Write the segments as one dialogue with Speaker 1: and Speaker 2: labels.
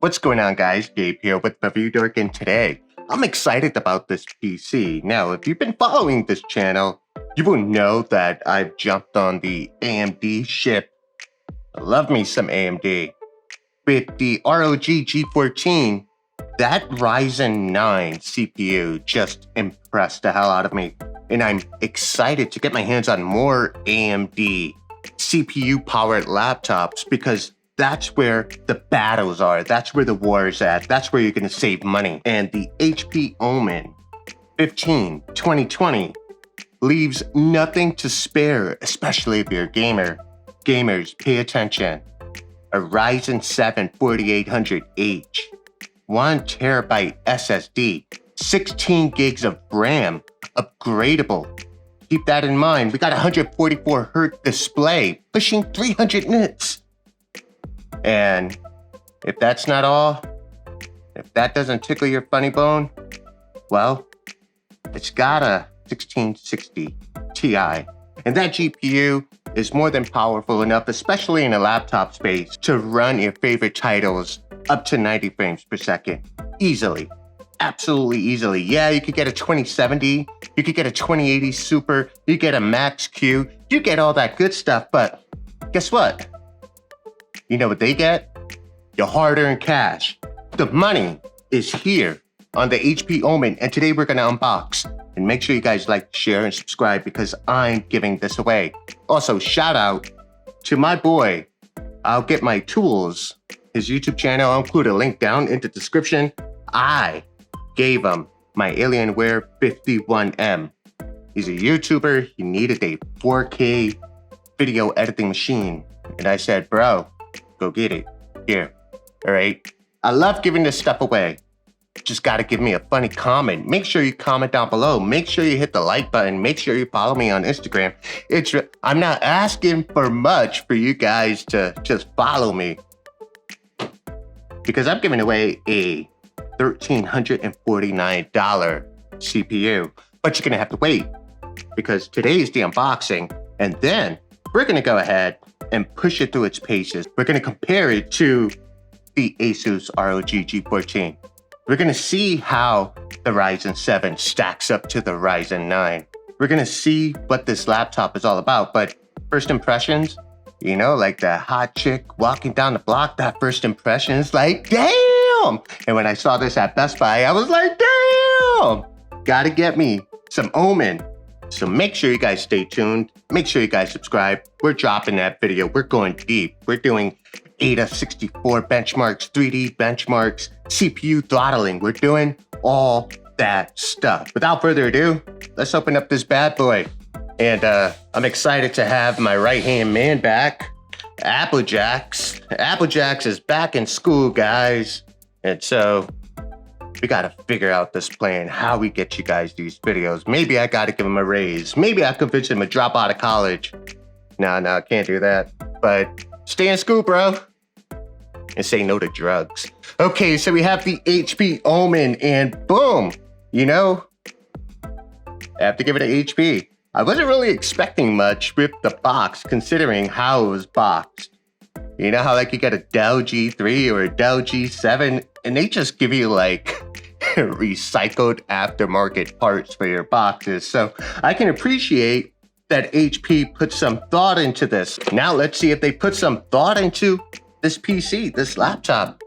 Speaker 1: What's going on, guys? Gabe here with ReviewDork, and today I'm excited about this PC. Now, if you've been following this channel, you will know that I've jumped on the AMD ship. I love me some AMD. With the ROG G14, that Ryzen 9 CPU just impressed the hell out of me, and I'm excited to get my hands on more AMD CPU-powered laptops because that's where the battles are. That's where the war is at. That's where you're going to save money. And the HP Omen 15 2020 leaves nothing to spare, especially if you're a gamer. Gamers, pay attention. A Ryzen 7 4800H, 1 terabyte SSD, 16 gigs of RAM, upgradable. Keep that in mind. We got a 144 Hz display, pushing 300 nits. And if that's not all, if that doesn't tickle your funny bone, well, it's got a 1660 Ti. And that GPU is more than powerful enough, especially in a laptop space, to run your favorite titles up to 90 frames per second. Easily. Absolutely easily. Yeah, you could get a 2070, you could get a 2080 Super, you get a Max Q, you get all that good stuff, but guess what? You know what they get? Your hard-earned cash. The money is here on the HP Omen, and today we're gonna unbox. And make sure you guys like, share, and subscribe because I'm giving this away. Also, shout out to my boy, I'll Get My Tools, his YouTube channel. I'll include a link down in the description. I gave him my Alienware 51M. He's a YouTuber. He needed a 4K video editing machine. And I said, bro, go get it. Here. All right. I love giving this stuff away. Just got to give me a funny comment. Make sure you comment down below. Make sure you hit the like button. Make sure you follow me on Instagram. I'm not asking for much for you guys to just follow me, because I'm giving away a $1,349 CPU. But you're going to have to wait, because today is the unboxing, and then we're going to go ahead and push it through its paces. We're going to compare it to the Asus ROG G14. We're going to see how the Ryzen 7 stacks up to the Ryzen 9. We're going to see what this laptop is all about. But first impressions, you know, like the hot chick walking down the block, that first impression is like, damn! And when I saw this at Best Buy, I was like, damn! Gotta get me some Omen. So make sure you guys stay tuned. Make sure you guys subscribe. We're dropping that video. We're going deep. We're doing ADA 64 benchmarks, 3D benchmarks, CPU throttling. We're doing all that stuff. Without further ado, let's open up this bad boy. And I'm excited to have my right-hand man back, Applejacks. Applejacks is back in school, guys. And so we got to figure out this plan, how we get you guys these videos. Maybe I got to give him a raise. Maybe I convince him to drop out of college. No, can't do that. But stay in school, bro. And say no to drugs. Okay, so we have the HP Omen, and boom, you know, I have to give it an HP. I wasn't really expecting much with the box, considering how it was boxed. You know how like you get a Dell G3 or a Dell G7, and they just give you like recycled aftermarket parts for your boxes. So I can appreciate that HP put some thought into this. Now let's see if they put some thought into this PC, this laptop.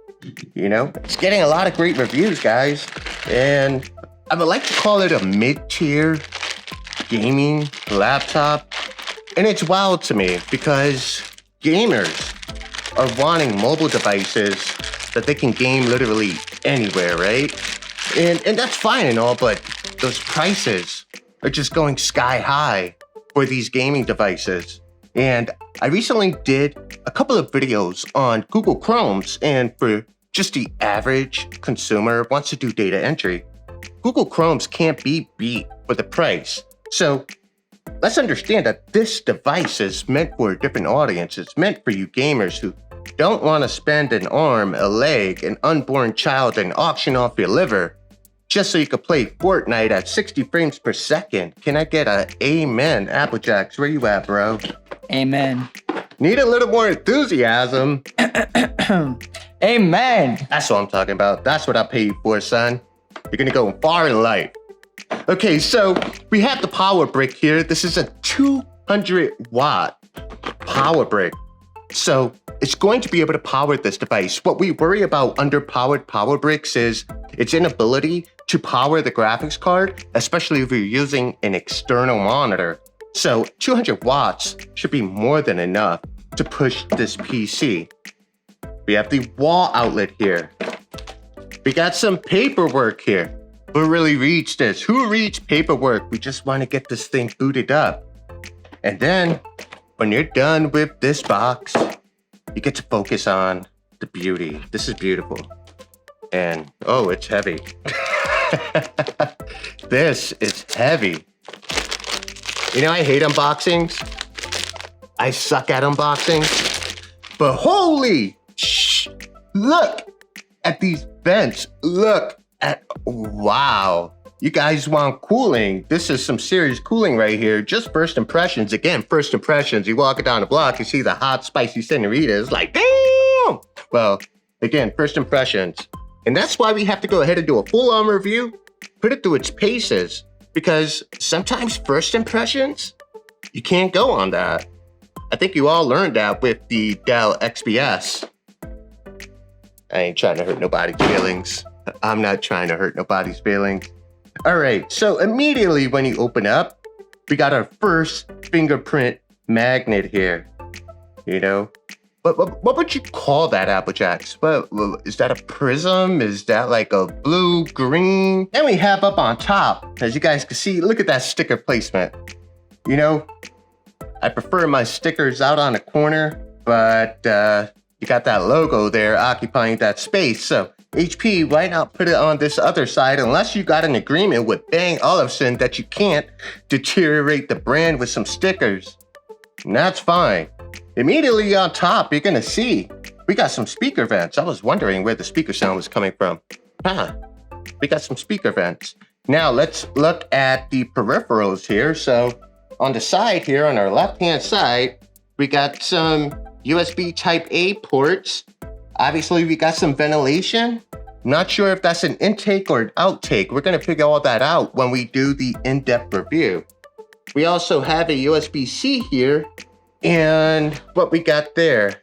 Speaker 1: You know, it's getting a lot of great reviews, guys. And I would like to call it a mid-tier gaming laptop. And it's wild to me because gamers are wanting mobile devices that they can game literally anywhere, right? And that's fine and all, but those prices are just going sky high for these gaming devices. And I recently did a couple of videos on Google Chromes, and for just the average consumer who wants to do data entry, Google Chromes can't be beat for the price. So let's understand that this device is meant for a different audience. It's meant for you gamers who don't want to spend an arm, a leg, an unborn child, and auction off your liver just so you could play Fortnite at 60 frames per second. Can I get a amen, Applejacks? Where you at, bro?
Speaker 2: Amen.
Speaker 1: Need a little more enthusiasm.
Speaker 2: Amen.
Speaker 1: That's what I'm talking about. That's what I paid for, son. You're gonna go far in life. Okay, so we have the power brick here. This is a 200-watt power brick. So it's going to be able to power this device. What we worry about underpowered power bricks is its inability to power the graphics card, especially if you're using an external monitor. So 200 watts should be more than enough to push this PC. We have the wall outlet here. We got some paperwork here. Who really reads this? Who reads paperwork? We just want to get this thing booted up. And then when you're done with this box, you get to focus on the beauty. This is beautiful. And oh, it's heavy. This is heavy. You know, I hate unboxings. I suck at unboxings. But holy look at these vents. Look at, wow. You guys want cooling. This is some serious cooling right here. Just first impressions. Again, first impressions. You walk down the block, you see the hot, spicy senorita. It's like, damn! Well, again, first impressions. And that's why we have to go ahead and do a full-on review, put it through its paces, because sometimes first impressions, you can't go on that. I think you all learned that with the Dell XPS. I ain't trying to hurt nobody's feelings. I'm not trying to hurt nobody's feelings. All right, so immediately when you open up, we got our first fingerprint magnet here. You know, what would you call that, Applejacks? Is that a prism? Is that like a blue, green? Then we have up on top, as you guys can see, look at that sticker placement. You know, I prefer my stickers out on the corner, but you got that logo there occupying that space. So HP, why not put it on this other side unless you got an agreement with Bang Olufsen that you can't deteriorate the brand with some stickers. And that's fine. Immediately on top, you're gonna see we got some speaker vents. I was wondering where the speaker sound was coming from. We got some speaker vents. Now let's look at the peripherals here. So on the side here, on our left-hand side, we got some USB Type A ports. Obviously, we got some ventilation. Not sure if that's an intake or an outtake. We're gonna figure all that out when we do the in-depth review. We also have a USB-C here. And what we got there,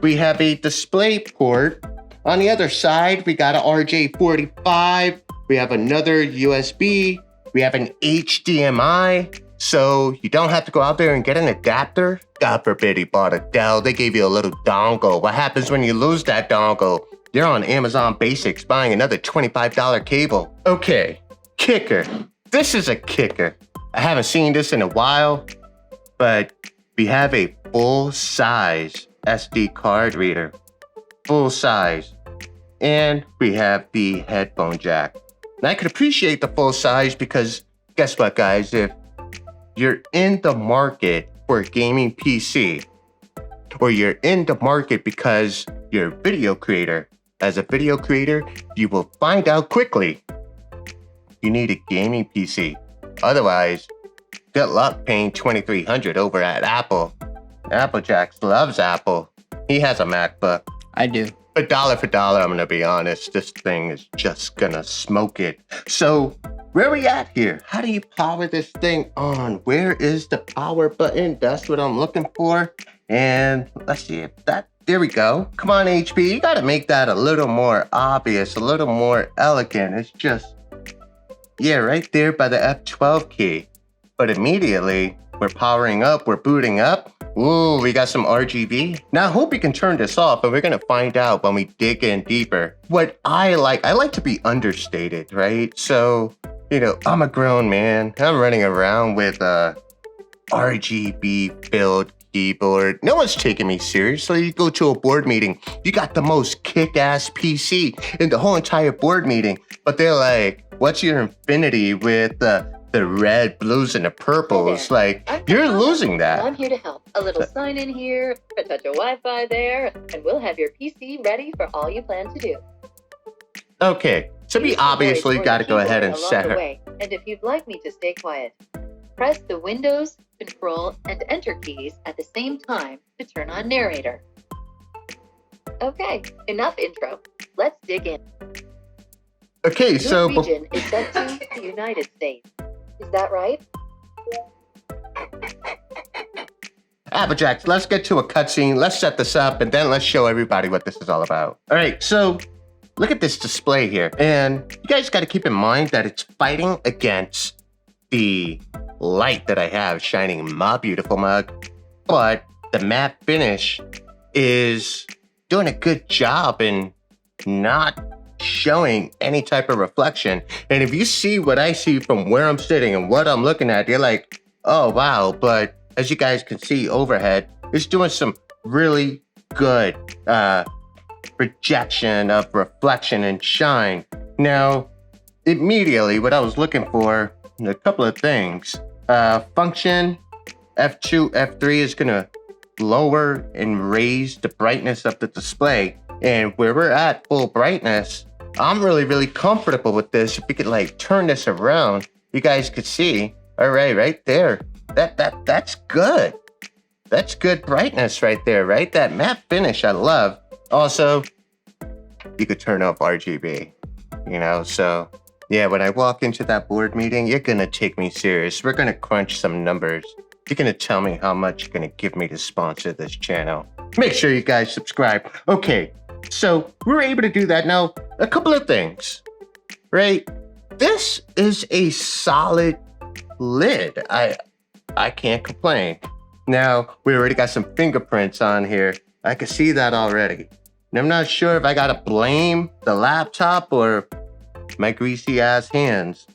Speaker 1: we have a display port. On the other side, we got an RJ45. We have another USB. We have an HDMI. So you don't have to go out there and get an adapter. God forbid he bought a Dell. They gave you a little dongle. What happens when you lose that dongle? You're on Amazon Basics buying another $25 cable. Okay, kicker. This is a kicker. I haven't seen this in a while, but we have a full-size SD card reader. Full size. And we have the headphone jack. And I could appreciate the full size because guess what, guys? If you're in the market for a gaming PC, or you're in the market because you're a video creator, as a video creator, you will find out quickly you need a gaming PC. Otherwise, good luck paying $2,300 over at Apple. Applejacks loves Apple. He has a MacBook.
Speaker 2: I do.
Speaker 1: But dollar for dollar, I'm gonna be honest, this thing is just gonna smoke it. So where are we at here? How do you power this thing on? Where is the power button? That's what I'm looking for. And let's see if that, there we go. Come on, HP, you gotta make that a little more obvious, a little more elegant. It's just, yeah, right there by the F12 key. But immediately, we're powering up, we're booting up. Ooh, we got some RGB. Now I hope you can turn this off, but we're gonna find out when we dig in deeper. What I like to be understated, right? So, you know, I'm a grown man. I'm running around with a RGB filled keyboard. No one's taking me seriously. You go to a board meeting, you got the most kick-ass PC in the whole entire board meeting, but they're like, what's your infinity with the red, blues, and the purples? Like, you're losing that.
Speaker 3: I'm here to help. A little sign in here, a touch of Wi-Fi there, and we'll have your PC ready for all you plan to do.
Speaker 1: Okay, so we obviously got to go ahead and set her.
Speaker 3: And if you'd like me to stay quiet, press the Windows, Control, and Enter keys at the same time to turn on narrator. Okay, enough intro. Let's dig in.
Speaker 1: Okay,
Speaker 3: Your
Speaker 1: so
Speaker 3: region is set to the United States. Is that right?
Speaker 1: Applejack, let's get to a cutscene. Let's set this up, and then let's show everybody what this is all about. All right, so look at this display here. And you guys got to keep in mind that it's fighting against the light that I have shining in my beautiful mug. But the matte finish is doing a good job in not showing any type of reflection. And if you see what I see from where I'm sitting and what I'm looking at, you're like, oh, wow. But as you guys can see overhead, it's doing some really good projection of reflection and shine. Now, immediately what I was looking for, a couple of things. Function F2, F3 is gonna lower and raise the brightness of the display. And where we're at full brightness, I'm really comfortable with this. If we could like turn this around, you guys could see, all right there. That's good. That's good brightness right there, right? That matte finish I love. Also, you could turn off RGB, you know? So yeah, when I walk into that board meeting, you're gonna take me serious. We're gonna crunch some numbers. You're gonna tell me how much you're gonna give me to sponsor this channel. Make sure you guys subscribe. Okay, so we're able to do that. Now, a couple of things, right? This is a solid lid. I can't complain. Now, we already got some fingerprints on here. I can see that already. And I'm not sure if I gotta blame the laptop or my greasy ass hands.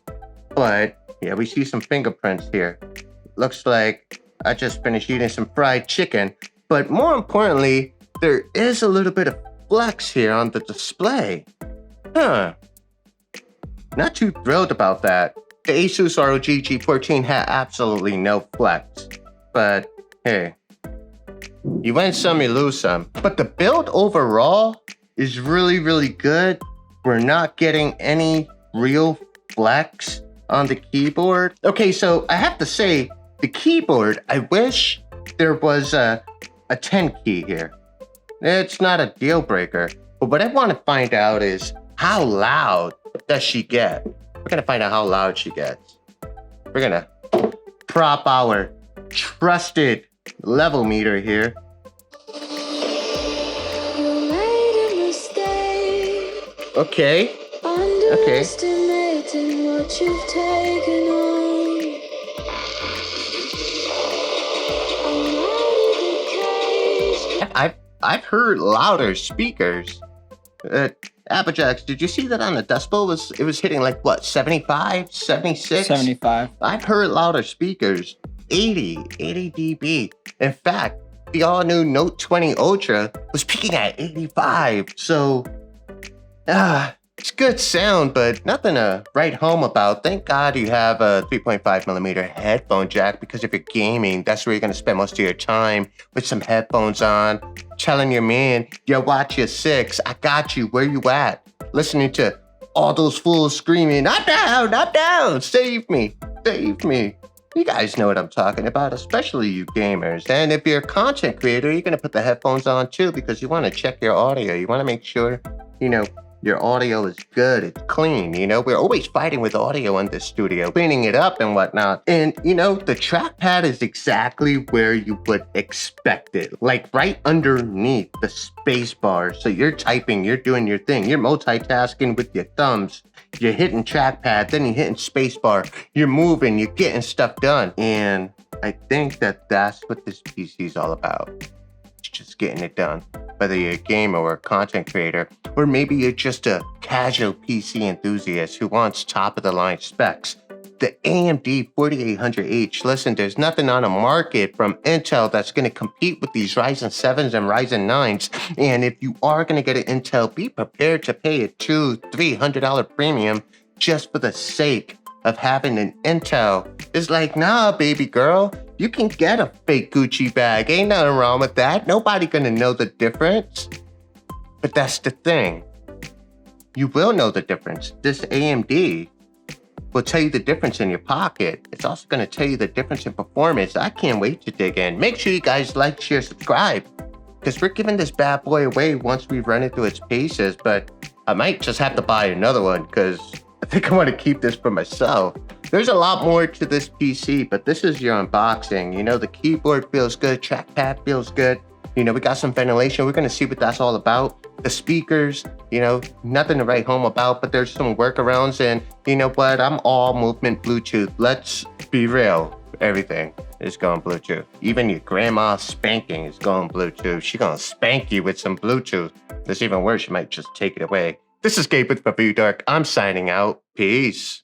Speaker 1: But yeah, we see some fingerprints here. Looks like I just finished eating some fried chicken. But more importantly, there is a little bit of flex here on the display. Huh. Not too thrilled about that. The Asus ROG G14 had absolutely no flex. But hey, you win some, you lose some. But the build overall is really good. We're not getting any real flex on the keyboard. Okay, so I have to say, the keyboard, I wish there was a 10 key here. It's not a deal breaker, but what I want to find out is how loud does she get? We're gonna find out how loud she gets. We're gonna prop our trusted level meter here.
Speaker 2: You made a mistake.
Speaker 1: Okay.
Speaker 2: Underestimating what you've taken on.
Speaker 1: I've heard louder speakers. Applejack, did you see that on the decibel? It was hitting like what, 75, 76?
Speaker 4: 75.
Speaker 1: I've heard louder speakers, 80 dB. In fact, the all-new Note 20 Ultra was peaking at 85. So, it's good sound, but nothing to write home about. Thank God you have a 3.5mm headphone jack, because if you're gaming, that's where you're gonna spend most of your time, with some headphones on, telling your man, yo, watch your 6, I got you, where you at? Listening to all those fools screaming, not down, save me. You guys know what I'm talking about, especially you gamers. And if you're a content creator, you're gonna put the headphones on too, because you wanna check your audio. You wanna make sure, your audio is good, it's clean, We're always fighting with audio in this studio, cleaning it up and whatnot. And, the trackpad is exactly where you would expect it. Like right underneath the space bar. So you're typing, you're doing your thing. You're multitasking with your thumbs. You're hitting trackpad, then you're hitting space bar. You're moving, you're getting stuff done. And I think that's what this PC is all about. It's just getting it done. Whether you're a gamer or a content creator, or maybe you're just a casual PC enthusiast who wants top-of-the-line specs. The AMD 4800H, listen, there's nothing on the market from Intel that's going to compete with these Ryzen 7s and Ryzen 9s. And if you are going to get an Intel, be prepared to pay a $200-$300 premium just for the sake of having an Intel. It's like, nah, baby girl, you can get a fake Gucci bag. Ain't nothing wrong with that. Nobody gonna know the difference. But that's the thing. You will know the difference. This AMD will tell you the difference in your pocket. It's also gonna tell you the difference in performance. I can't wait to dig in. Make sure you guys like, share, subscribe. because we're giving this bad boy away once we run it through its paces, but I might just have to buy another one because I think I want to keep this for myself. There's a lot more to this PC, but this is your unboxing. You know, the keyboard feels good, trackpad feels good. You know, we got some ventilation. We're gonna see what that's all about. The speakers, you know, nothing to write home about, but there's some workarounds, and you know what? I'm all movement Bluetooth. Let's be real. Everything is going Bluetooth. Even your grandma's spanking is going Bluetooth. She gonna spank you with some Bluetooth. That's even worse, she might just take it away. This is Gabe with ReviewDork. I'm signing out. Peace.